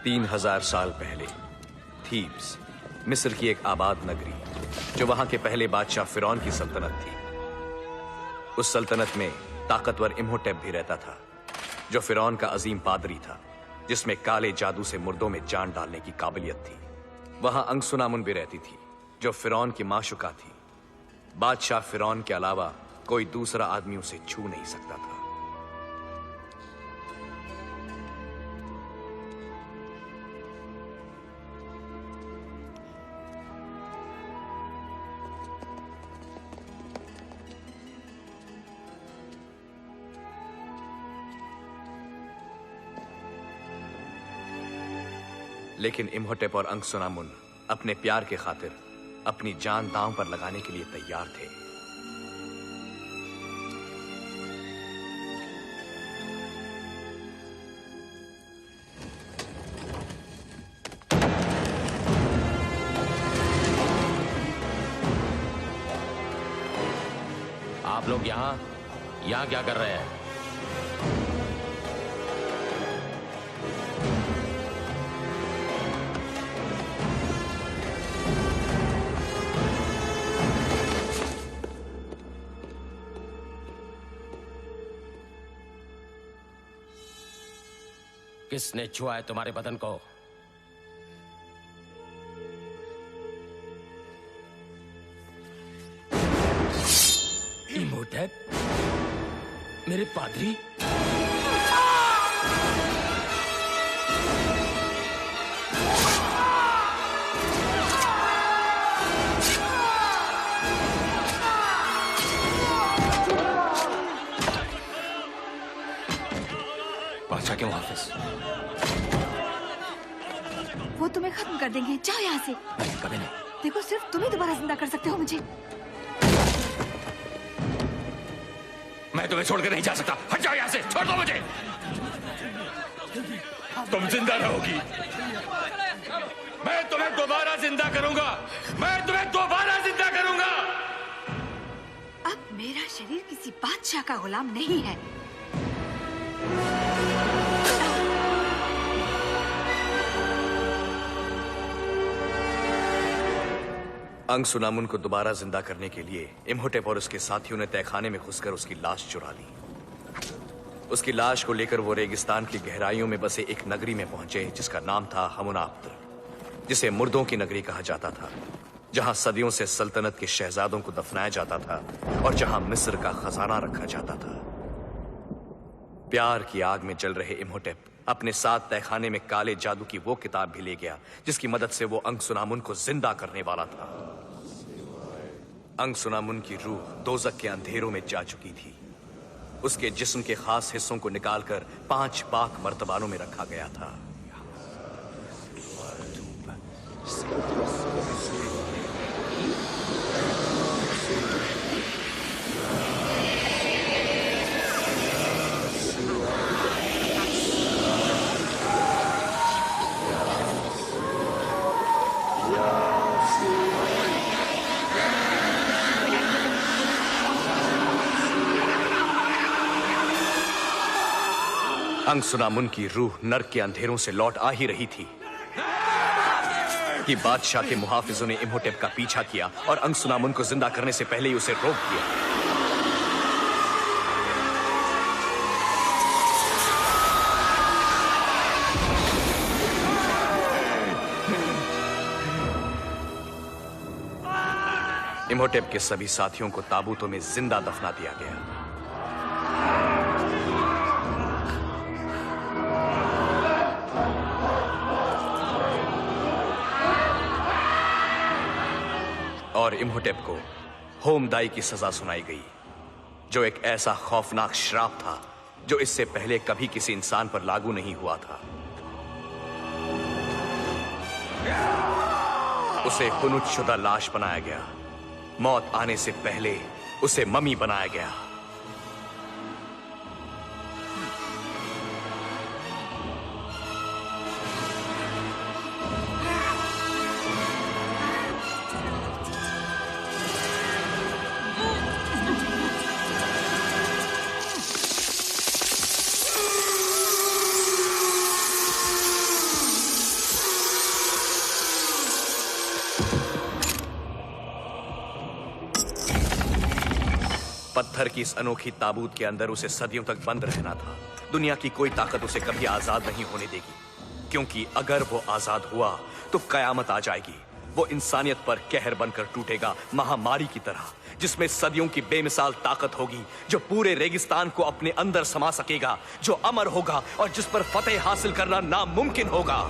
3000 साल पहले थीब्स, मिस्र की एक आबाद नगरी, जो वहां के पहले बादशाह फिरौन की सल्तनत थी। उस सल्तनत में ताकतवर इम्होटेप भी रहता था, जो फिरौन का अजीम पादरी था, जिसमें काले जादू से मुर्दों में जान डालने की काबिलियत थी। वहां अंगसुनामुन भी रहती थी, जो फिरौन की माशुका थी। बादशाह फिरौन के अलावा कोई दूसरा आदमी उसे छू नहीं सकता था। लेकिन इम्होटेप और अंगसुनामुन अपने प्यार के खातिर अपनी जान दांव पर लगाने के लिए तैयार थे। आप लोग यहाँ क्या कर रहे हैं? किसने छुआ है तुम्हारे बदन को? इम्होटेप, मेरे पादरी? बादशाह के मुहाफिज, वो तुम्हें खत्म कर देंगे। जाओ यहाँ से। नहीं, कभी नहीं। देखो, सिर्फ तुम ही दोबारा जिंदा कर सकते हो मुझे। मैं तुम्हें छोड़कर नहीं जा सकता। हट जाओ यहाँ से, छोड़ दो मुझे। तुम जिंदा रहोगी। मैं तुम्हें दोबारा जिंदा करूंगा। मैं तुम्हें दोबारा जिंदा करूंगा। अब मेरा शरीर किसी बादशाह का गुलाम नहीं है। अंगसुनामुन को दोबारा जिंदा करने के लिए इम्होटेप और उसके साथियों ने तहखाने में घुसकर उसकी लाश चुरा ली। उसकी लाश को लेकर वो रेगिस्तान की गहराइयों में बसे एक नगरी में पहुंचे, जिसका नाम था हमुनाप्त्र, जिसे मुर्दों की नगरी कहा जाता था, जहां सदियों से सल्तनत के शहजादों को दफनाया जाता था और जहां मिस्र का खजाना रखा जाता था। प्यार की आग में जल रहे इम्होटेप अपने साथ तहखाने में काले जादू की वो किताब भी ले गया, जिसकी मदद से वो अंगसुनामुन को जिंदा करने वाला था। अंगसुनामुन की रूह दोजक के अंधेरों में जा चुकी थी। उसके जिस्म के खास हिस्सों को निकालकर 5 पाक मर्तबानों में रखा गया था। अंगसुनामुन की रूह नर्क के अंधेरों से लौट आ ही रही थी कि बादशाह के मुहाफिजों ने इम्होटेप का पीछा किया और अंगसुनामुन को जिंदा करने से पहले ही उसे रोक दिया। इम्होटेप के सभी साथियों को ताबूतों में जिंदा दफना दिया गया। और इम्होटेप को होमदाई की सजा सुनाई गई, जो एक ऐसा खौफनाक श्राप था जो इससे पहले कभी किसी इंसान पर लागू नहीं हुआ था। उसे हुनुतशुदा लाश बनाया गया। मौत आने से पहले उसे ममी बनाया गया। कारोबार की इस अनोखी ताबूत के अंदर उसे सदियों तक बंद रहना था। दुनिया की कोई ताकत उसे कभी आजाद नहीं होने देगी, क्योंकि अगर वो आजाद हुआ तो कयामत आ जाएगी। वो इंसानियत पर कहर बनकर टूटेगा, महामारी की तरह, जिसमें सदियों की बेमिसाल ताकत होगी, जो पूरे रेगिस्तान को अपने अंदर समा सकेगा, जो अमर होगा और जिस पर फतेह हासिल करना नामुमकिन होगा।